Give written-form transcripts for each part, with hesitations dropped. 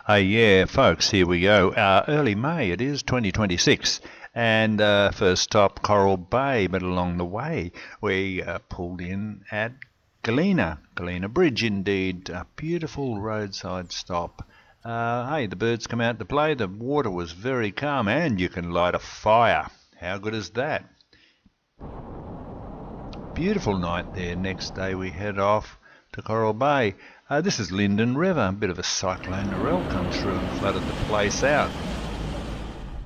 Yeah, folks, here we go. Early May, it is 2026, and first stop Coral Bay, but along the way we pulled in at Galena Bridge indeed. A beautiful roadside stop. Hey, the birds come out to play, the water was very calm, and you can light a fire. How good is that? Beautiful night there. Next day we head off to Coral Bay. This is Lyndon River. A bit of a cyclone Narelle come through and flooded the place out.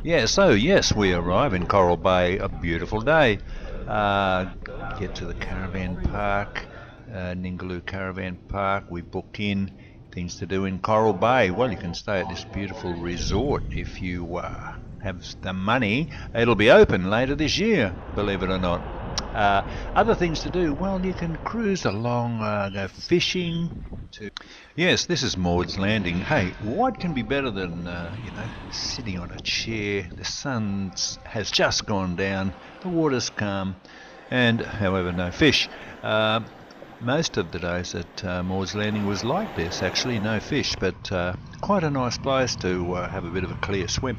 Yeah, so yes, we arrive in Coral Bay. A beautiful day. Get to the caravan park, Ningaloo Caravan Park. We book in things to do in Coral Bay. Well, you can stay at this beautiful resort if you have the money. It'll be open later this year, believe it or not. Other things to do, well, you can cruise along, go fishing. Yes, this is Maud's Landing. Hey, what can be better than, sitting on a chair? The sun has just gone down, the water's calm, and, however, no fish. Most of the days at Maud's Landing was like this, actually, no fish, but quite a nice place to have a bit of a clear swim.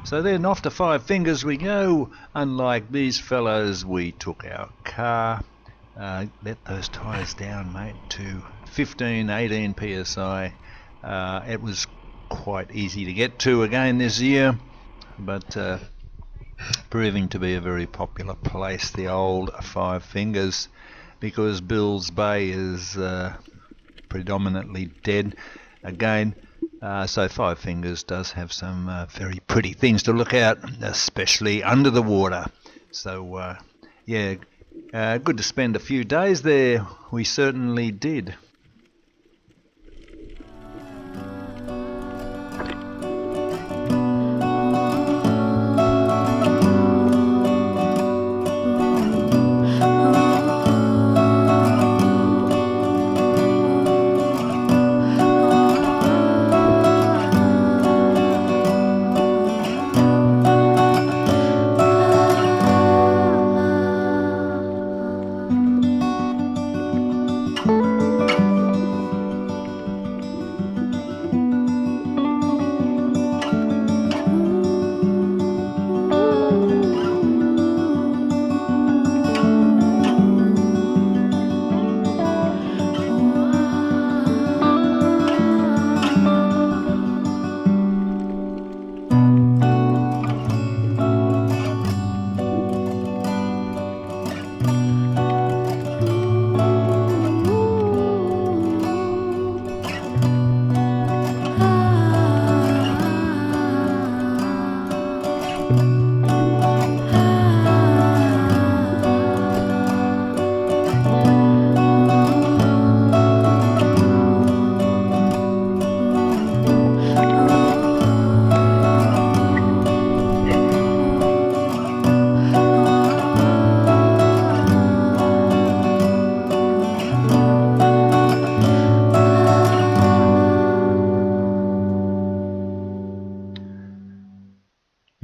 So then off to Five Fingers we go. Unlike these fellows, we took our car, let those tyres down, mate, to 15, 18 psi. It was quite easy to get to again this year, but proving to be a very popular place, the old Five Fingers, because Bills Bay is predominantly dead again. So Five Fingers does have some very pretty things to look at, especially under the water. So, good to spend a few days there. We certainly did.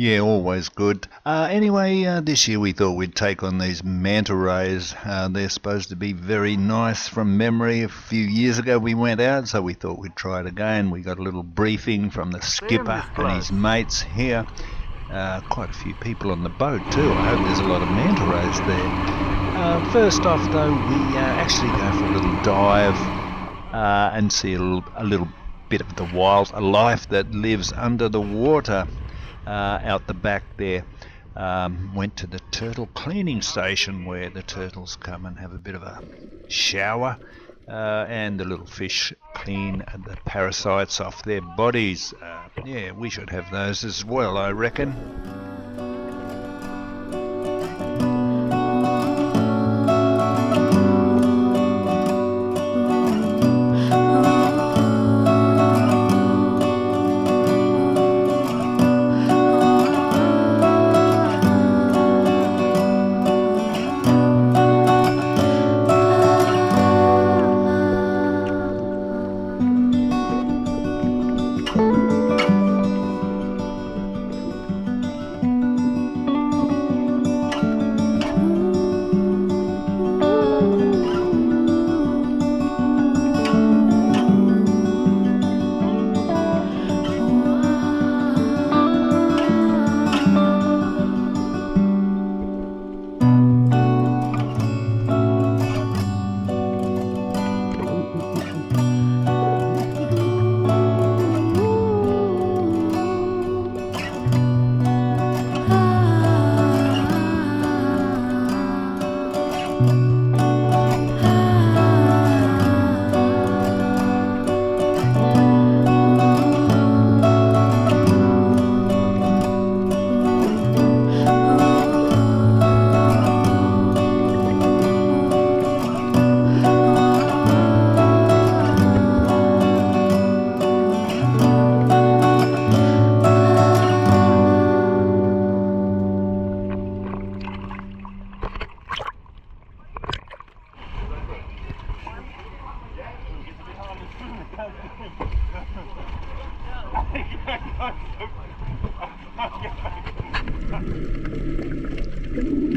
Yeah, always good. Anyway, this year we thought we'd take on these manta rays. They're supposed to be very nice from memory. A few years ago we went out, so we thought we'd try it again. We got a little briefing from the skipper and his mates here. Quite a few people on the boat too. I hope there's a lot of manta rays there. First off though, we actually go for a little dive and see a little bit of the wildlife that lives under the water. Out the back there. Went to the turtle cleaning station where the turtles come and have a bit of a shower, and the little fish clean the parasites off their bodies. Yeah, we should have those as well, I reckon.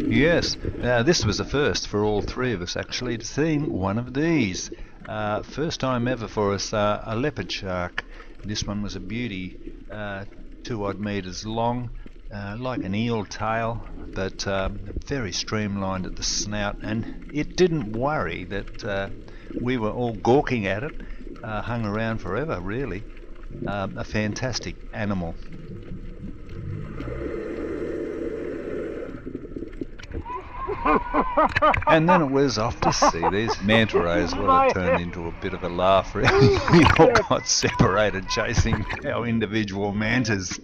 Yes, this was a first for all three of us actually, to seeing one of these. First time ever for us, a leopard shark. This one was a beauty, 2 odd meters long, like an eel tail, but very streamlined at the snout, and it didn't worry that we were all gawking at it. Hung around forever, really. A fantastic animal. And then it was off to sea. These manta rays would have turned into a bit of a laugh, really. We all got separated chasing our individual mantas.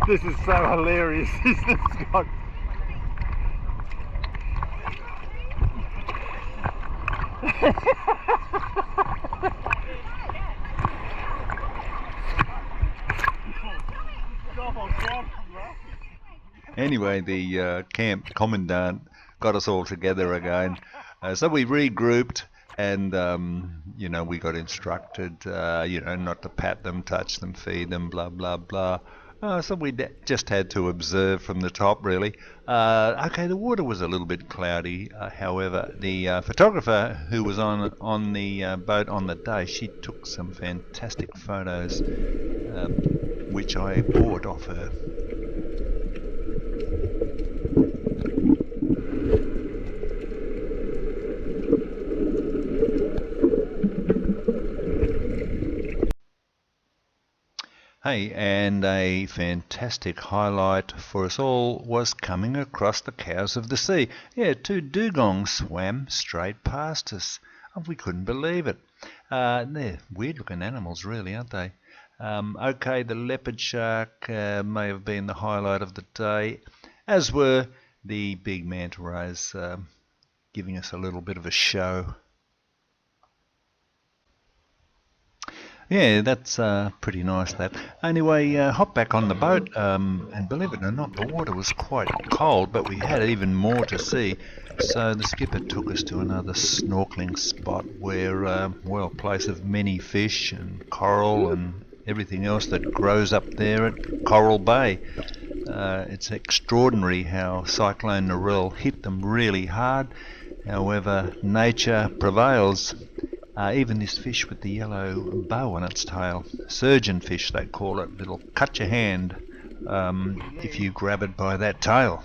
This is so hilarious, isn't it, Scott? Anyway, the camp commandant got us all together again. So we regrouped, and you know, we got instructed, you know, not to pat them, touch them, feed them, blah blah blah. So we just had to observe from the top, really. Okay, the water was a little bit cloudy. However, the photographer who was on the boat on the day, she took some fantastic photos, which I bought off her. Hey, and a fantastic highlight for us all was coming across the cows of the sea. Yeah, 2 dugongs swam straight past us. Oh, we couldn't believe it. They're weird-looking animals, really, aren't they? Okay, the leopard shark may have been the highlight of the day, as were the big manta rays, giving us a little bit of a show. Yeah, that's pretty nice, that. Anyway, hop back on the boat, and believe it or not, the water was quite cold, but we had even more to see. So the skipper took us to another snorkeling spot where, well, a place of many fish and coral and everything else that grows up there at Coral Bay. It's extraordinary how Cyclone Narelle hit them really hard. However, nature prevails. Even this fish with the yellow bow on its tail, surgeon fish they call it, it'll cut your hand if you grab it by that tail.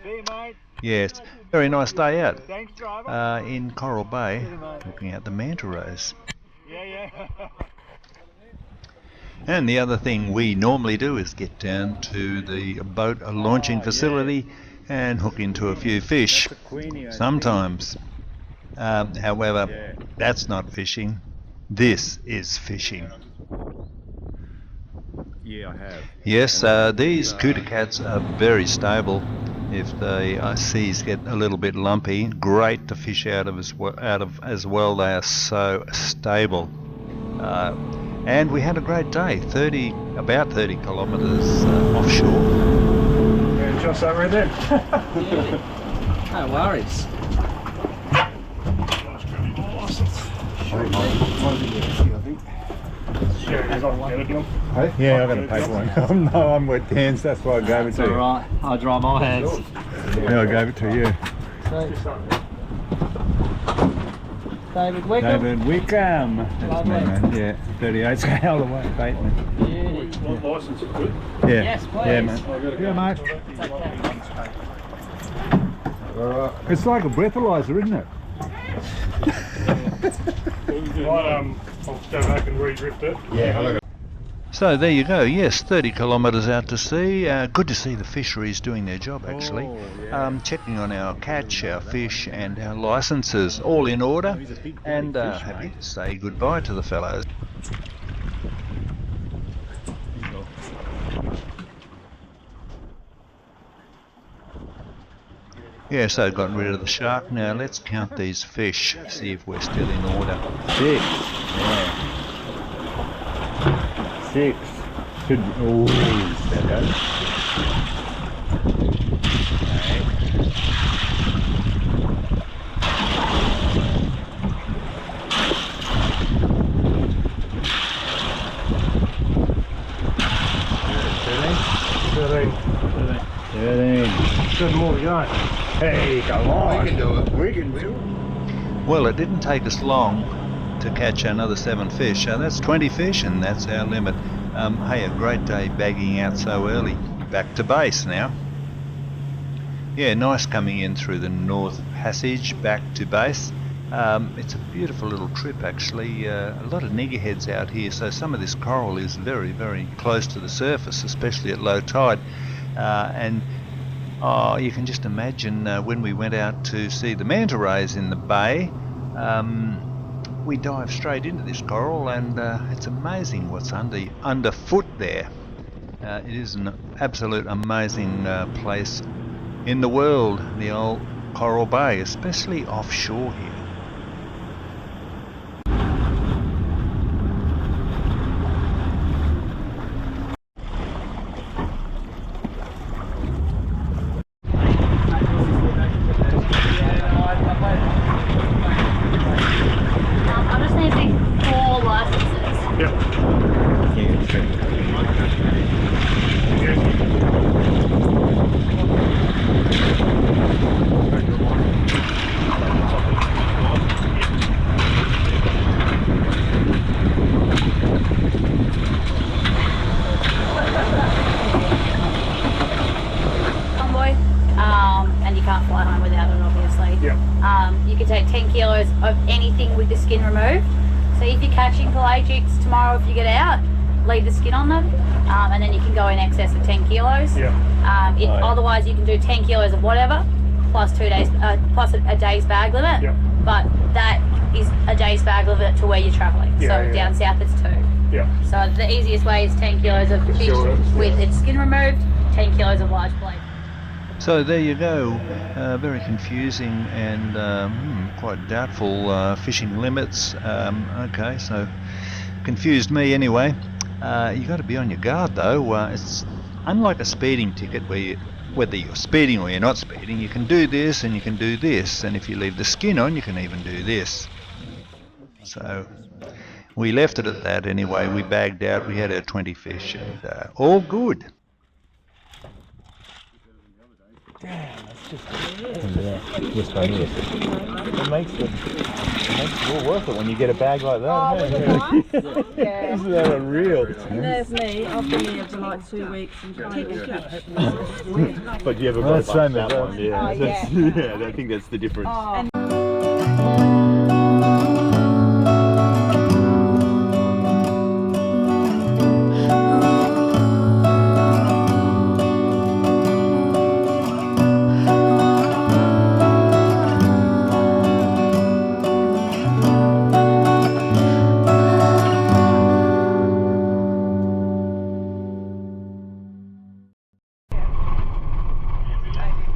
See you, mate. Yes, very nice day out Thanks, driver. in Coral Bay, looking at the manta rays. Yeah. And the other thing we normally do is get down to the boat launching facility and hook into a few fish, sometimes. However, that's not fishing. This is fishing. Yeah, I have. Yes, these Kuta cats are very stable. If the seas get a little bit lumpy, great to fish out of as well. They are so stable. And we had a great day. About 30 kilometres offshore. Yeah, just that right there. No worries. Yeah, I got a paper one. No, I'm wet hands, that's why I gave it to you. Alright, I'll dry my hands. Yeah, I gave it to you. David Wickham. David Wickham. That's me, Lovely. man. Yeah, 38 scale away, Bateman. Beauty. License is good. Yeah. Yes, please. Yeah, mate. Yeah, mate. It's like a breathalyzer, isn't it? I'll go back and re-drift it. Yeah. So there you go, yes, 30 kilometres out to sea. Good to see the fisheries doing their job, actually. Checking on our catch, our fish and our licences, all in order. And happy to say goodbye to the fellows. Yeah, so got rid of the shark. Now let's count these fish, see if we're still in order. 6. Yeah. 6. Should, oh, there 13. 7 more to go. Hey, come on. We can do it. We can do it. Well, it didn't take us long to catch another 7 fish. That's 20 fish, and that's our limit. Hey, a great day bagging out so early. Back to base now. Yeah, nice coming in through the North Passage back to base. It's a beautiful little trip actually. A lot of niggerheads out here, so some of this coral is very, very close to the surface, especially at low tide. And you can just imagine when we went out to see the manta rays in the bay, we dived straight into this coral, and it's amazing what's underfoot there. It is an absolute amazing place in the world, the old Coral Bay, especially offshore here. I just need to see 4 licenses. Yep. Convoy, and you can't fly home without it, obviously. Yep. You can take 10 kilos of anything with the skin removed. So if you're catching pelagics tomorrow, if you get out, leave the skin on them, and then you can go in excess of 10 kilos. Yep. Otherwise, you can do 10 kilos of whatever, plus 2 days, plus a day's bag limit. Yep. But that is a day's bag limit to where you're travelling. Yeah, So yeah. down south it's 2. Yep. So the easiest way is 10 kilos of fish Sure, yeah. with its skin removed, 10 kilos of large pelagic. So there you go, very confusing and quite doubtful fishing limits. Okay, so confused me anyway. You got to be on your guard though. It's unlike a speeding ticket where whether you're speeding or you're not speeding, you can do this and you can do this, and if you leave the skin on, you can even do this. So we left it at that anyway. We bagged out. We had our 20 fish, and all good. It makes it all worth it when you get a bag like that. Yeah. Isn't that unreal? There's me. I've been here for like 2 weeks and trying to catch. But you haven't Well, got that's same that as one. us. Yeah. Oh, That's- yeah. yeah, I think that's the difference.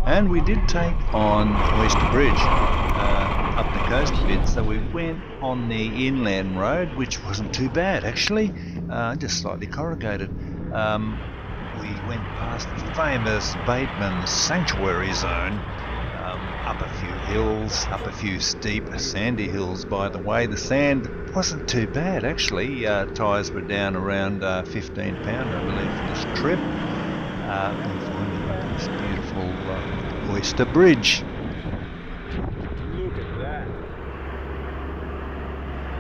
And we did take on Oyster Bridge up the coast a bit, so we went on the inland road, which wasn't too bad actually, just slightly corrugated. We went past the famous Bateman Sanctuary Zone, up a few hills, up a few steep sandy hills by the way. The sand wasn't too bad actually, tyres were down around 15 pound I believe for this trip. And finally got this beautiful Oyster Bridge. Look at that.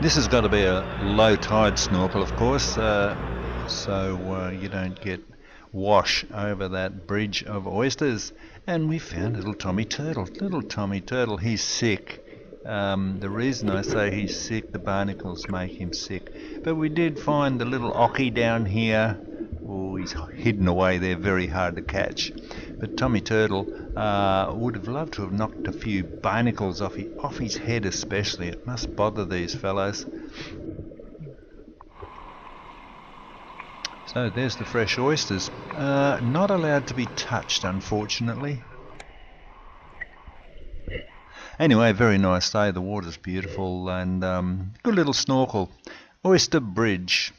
This has got to be a low tide snorkel, of course, so you don't get wash over that bridge of oysters. And we found little Tommy Turtle. Little Tommy Turtle, he's sick. The reason I say he's sick, the barnacles make him sick. But we did find the little Ockie down here. Oh, he's hidden away there, very hard to catch. But Tommy Turtle would have loved to have knocked a few barnacles off his head especially. It must bother these fellows. So there's the fresh oysters. Not allowed to be touched, unfortunately. Anyway, very nice day. The water's beautiful and good little snorkel. Oyster Bridge.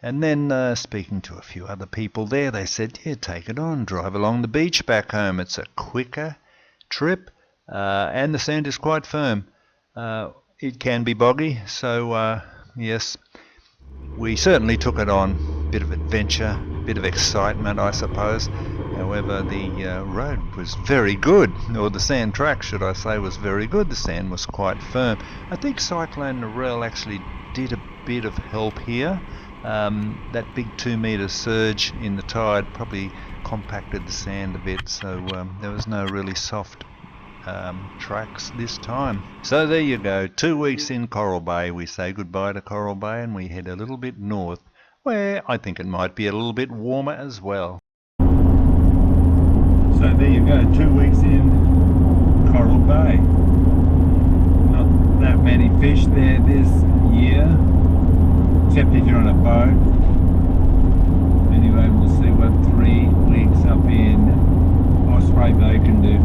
And then speaking to a few other people there, they said, yeah, take it on, drive along the beach back home. It's a quicker trip and the sand is quite firm. It can be boggy, so yes, we certainly took it on. Bit of adventure, bit of excitement, I suppose. However, the road was very good, or the sand track, should I say, was very good. The sand was quite firm. I think Cyclone Narelle actually did a bit of help here. That big 2 metre surge in the tide probably compacted the sand a bit, so there was no really soft tracks this time. So there you go, 2 weeks in Coral Bay. We say goodbye to Coral Bay and we head a little bit north, where I think it might be a little bit warmer as well. So there you go, 2 weeks in Coral Bay. Not that many fish there this year, except if you're on a boat. Anyway, we'll see what 3 weeks up in Osprey Bay can do